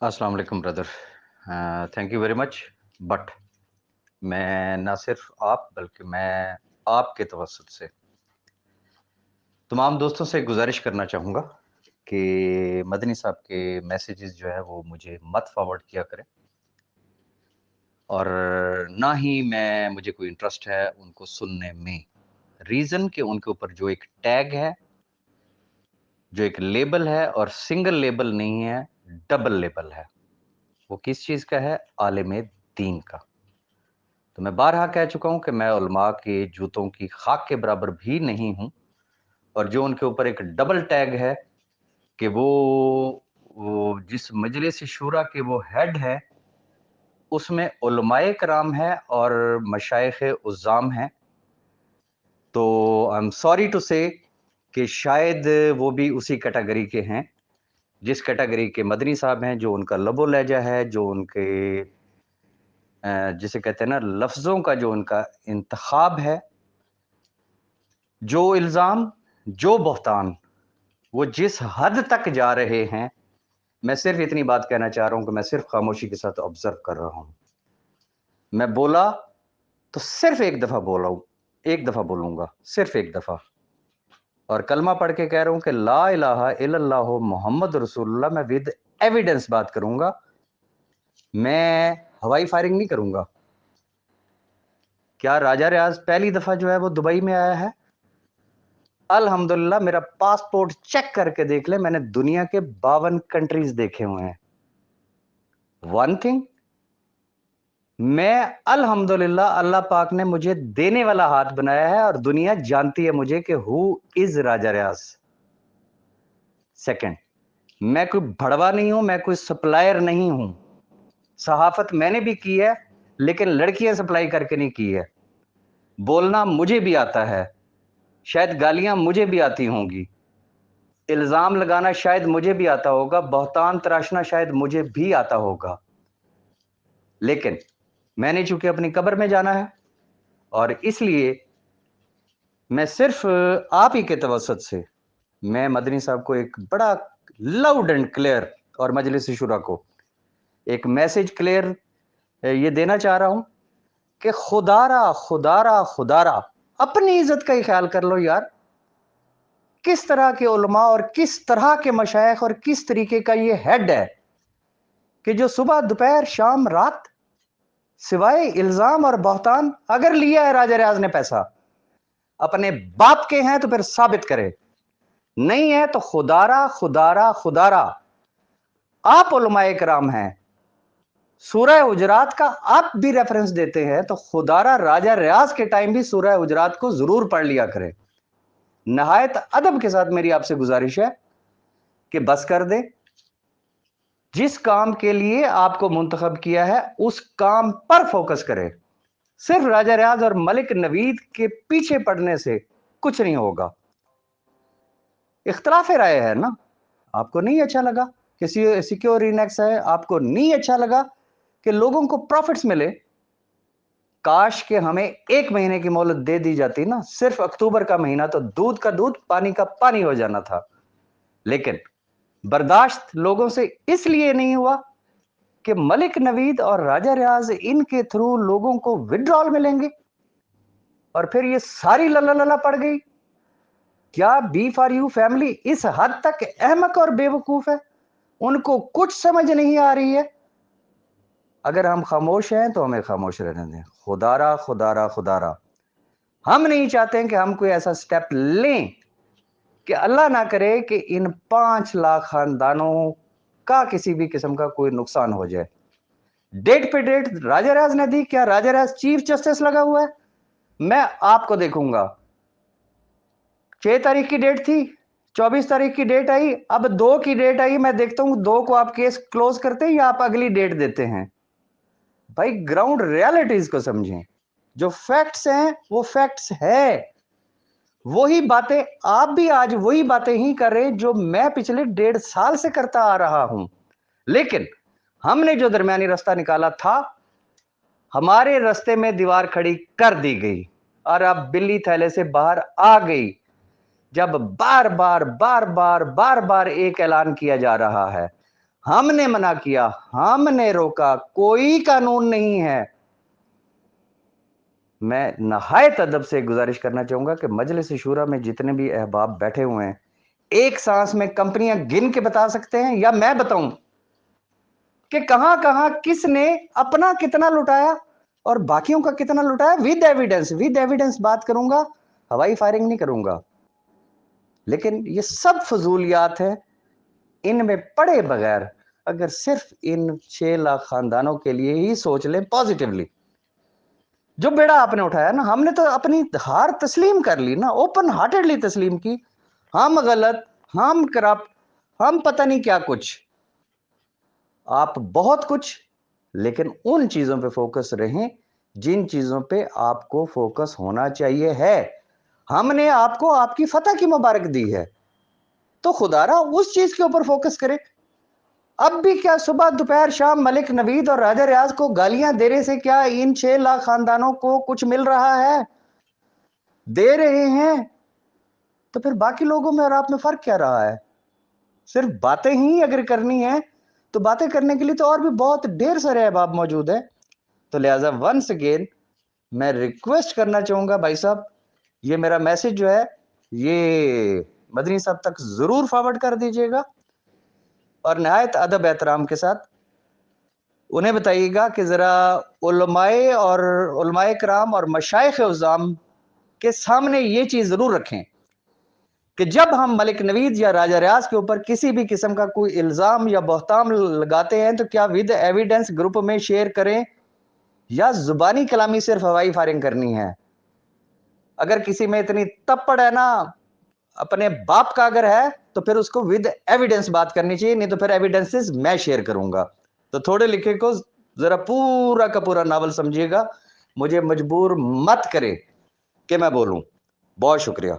अस्सलाम वालेकुम brother. Thank you very much. But मैं ना सिर्फ आप बल्कि मैं आपके तवसत से तमाम दोस्तों से गुजारिश करना चाहूँगा कि मदनी साहब के मैसेजेस जो है वो मुझे मत फॉरवर्ड किया करें, और ना ही मुझे कोई इंटरेस्ट है उनको सुनने में। रीज़न कि उनके ऊपर जो एक टैग है, जो एक लेबल है, और सिंगल लेबल नहीं है, डबल लेबल है। वो किस चीज़ का है? आलिम दीन का। तो मैं बारहा कह चुका हूँ कि मैं उलमा के जूतों की खाक के बराबर भी नहीं हूँ, और जो उनके ऊपर एक डबल टैग है कि वो जिस मजलिस शूरा के वो हेड है, उसमें उलमाए कराम है और मशाइख उज़्ज़ाम हैं। तो आई एम सॉरी टू से कि शायद वो भी उसी कैटेगरी के हैं, जिस कैटेगरी के मदनी साहब हैं, जो उनका लबो लहजा है, जो उनके जिसे कहते हैं ना लफ्ज़ों का जो उनका इंतखाब है, जो इल्ज़ाम, जो बहतान, वो जिस हद तक जा रहे हैं, मैं सिर्फ़ इतनी बात कहना चाह रहा हूँ कि मैं सिर्फ़ खामोशी के साथ ऑब्ज़र्व कर रहा हूँ। मैं बोला तो सिर्फ़ एक दफ़ा बोला हूँ, एक दफ़ा बोलूँगा, सिर्फ़ एक दफ़ा, और कलमा पढ़ के कह रहा हूँ कि ला इलाहा इल्लल्लाहु मुहम्मद रसूलुल्लाह। मैं विद एविडेंस बात करूँगा, मैं हवाई फायरिंग नहीं करूँगा। क्या राजा रियाज़ पहली दफ़ा जो है वो दुबई में आया है? अल्हम्दुलिल्लाह, मेरा पासपोर्ट चेक करके देख ले, मैंने दुनिया के 52 कंट्रीज़ देखे हुए हैं। वन थिंग, मैं अल्हम्दुलिल्लाह अल्लाह पाक ने मुझे देने वाला हाथ बनाया है, और दुनिया जानती है मुझे कि who is Raja Riyaz. Second, मैं कोई भड़वा नहीं हूं, मैं कोई सप्लायर नहीं हूं। सहाफत मैंने भी की है, लेकिन लड़कियां सप्लाई करके नहीं की है। बोलना मुझे भी आता है, शायद गालियां मुझे भी आती होंगी, इल्जाम लगाना शायद मुझे भी आता होगा, बहतान तराशना शायद मुझे भी आता होगा, लेकिन मैंने चूंकि अपनी कब्र में जाना है, और इसलिए मैं सिर्फ आप ही के तवसत से मैं मदनी साहब को एक बड़ा लाउड एंड क्लियर, और मजलिस शुरा को एक मैसेज क्लियर ये देना चाह रहा हूं कि खुदारा खुदारा खुदारा अपनी इज्जत का ही ख्याल कर लो यार। किस तरह के उलमा और किस तरह के मशाइख और किस तरीके का ये हेड है कि जो सुबह दोपहर शाम रात सिवाय इल्जाम और बहतान, अगर लिया है राजा रियाज ने पैसा अपने बाप के हैं तो फिर साबित करे, नहीं है तो खुदारा खुदारा खुदारा। आप उलमाए कराम हैं, सूरह हुजरात का आप भी रेफरेंस देते हैं, तो खुदारा राजा रियाज के टाइम भी सूरह हुजरात को जरूर पढ़ लिया करें। नहायत अदब के साथ मेरी आपसे गुजारिश है कि बस कर दे, जिस काम के लिए आपको मुंतखब किया है उस काम पर फोकस करें। सिर्फ राजा रियाज और मलिक नवीद के पीछे पड़ने से कुछ नहीं होगा। इख्तलाफ राय है ना, आपको नहीं अच्छा लगा कि सिक्योर इनेक्स है, आपको नहीं अच्छा लगा कि लोगों को प्रॉफिट्स मिले, काश के हमें एक महीने की मोहलत दे दी जाती ना, सिर्फ अक्टूबर का महीना तो दूध का दूध पानी का पानी हो जाना था। लेकिन बर्दाश्त लोगों से इसलिए नहीं हुआ कि मलिक नवीद और राजा रियाज इनके थ्रू लोगों को विड्रॉल मिलेंगे, और फिर ये सारी लला लला पड़ गई। क्या बी फॉर यू फैमिली इस हद तक अहमक और बेवकूफ है, उनको कुछ समझ नहीं आ रही है? अगर हम खामोश हैं तो हमें खामोश रहने दें। खुदारा खुदारा खुदारा, हम नहीं चाहते कि हम कोई ऐसा स्टेप लें कि अल्लाह ना करे कि इन 5 लाख खानदानों का किसी भी किस्म का कोई नुकसान हो जाए। डेट पे डेट राजा राज ने दी, क्या राजा राज चीफ जस्टिस लगा हुआ है? मैं आपको देखूंगा। 6 तारीख की डेट थी, 24 तारीख की डेट आई, अब 2 की डेट आई, मैं देखता हूं 2 को आप केस क्लोज करते हैं या आप अगली डेट देते हैं। भाई ग्राउंड रियलिटीज को समझें, जो फैक्ट्स हैं वो फैक्ट्स है। वही बातें आप भी आज वही बातें ही कर रहे हैं जो मैं पिछले 1.5 साल से करता आ रहा हूं, लेकिन हमने जो दरमियानी रास्ता निकाला था, हमारे रास्ते में दीवार खड़ी कर दी गई, और अब बिल्ली थैले से बाहर आ गई। जब बार बार बार बार बार बार एक ऐलान किया जा रहा है, हमने मना किया, हमने रोका, कोई कानून नहीं है। मैं नहायत अदब से गुजारिश करना चाहूंगा कि मजलिस शूरा में जितने भी अहबाब बैठे हुए हैं, एक सांस में कंपनियां गिन के बता सकते हैं या मैं बताऊं कि कहां कहां किसने अपना कितना लुटाया और बाकियों का कितना लुटाया। विद एविडेंस बात करूंगा, हवाई फायरिंग नहीं करूंगा। लेकिन ये सब फजूलियात है, इनमें पड़े बगैर अगर सिर्फ इन 6 लाख खानदानों के लिए ही सोच लें पॉजिटिवली, जो बेड़ा आपने उठाया ना, हमने तो अपनी हार तस्लीम कर ली ना, ओपन हार्टेडली तस्लीम की। हम गलत, हम करप्ट, हम पता नहीं क्या कुछ, आप बहुत कुछ, लेकिन उन चीजों पे फोकस रहें जिन चीजों पे आपको फोकस होना चाहिए है। हमने आपको आपकी फतह की मुबारक दी है, तो खुदारा उस चीज के ऊपर फोकस करें। अब भी क्या सुबह दोपहर शाम मलिक नवीद और राजा रियाज को गालियां देने से क्या इन 6 लाख खानदानों को कुछ मिल रहा है? दे रहे हैं, तो फिर बाकी लोगों में और आप में फर्क क्या रहा है? सिर्फ बातें ही अगर करनी है तो बातें करने के लिए तो और भी बहुत ढेर सारे अहबाब मौजूद हैं। तो लिहाजा वंस अगेन मैं रिक्वेस्ट करना चाहूंगा भाई साहब, ये मेरा मैसेज जो है ये मदनी साहब तक जरूर फॉरवर्ड कर दीजिएगा और नहायत अदब एहतराम के साथ उन्हें बताइएगा कि जरा उलमाए और उलमाए कराम और मशाइख उज़्ज़ाम के सामने ये चीज जरूर रखें कि जब हम मलिक नवीद या राजा रियाज के ऊपर किसी भी किस्म का कोई इल्जाम या बहतान लगाते हैं तो क्या विद एविडेंस ग्रुप में शेयर करें या जुबानी कलामी सिर्फ हवाई फायरिंग करनी है। अगर किसी में इतनी तप्पड़ है ना अपने बाप का अगर है तो फिर उसको विद एविडेंस बात करनी चाहिए, नहीं तो फिर एविडेंसेस मैं शेयर करूंगा। तो थोड़े लिखे को जरा पूरा का पूरा नावल समझिएगा, मुझे मजबूर मत करे कि मैं बोलूं। बहुत शुक्रिया।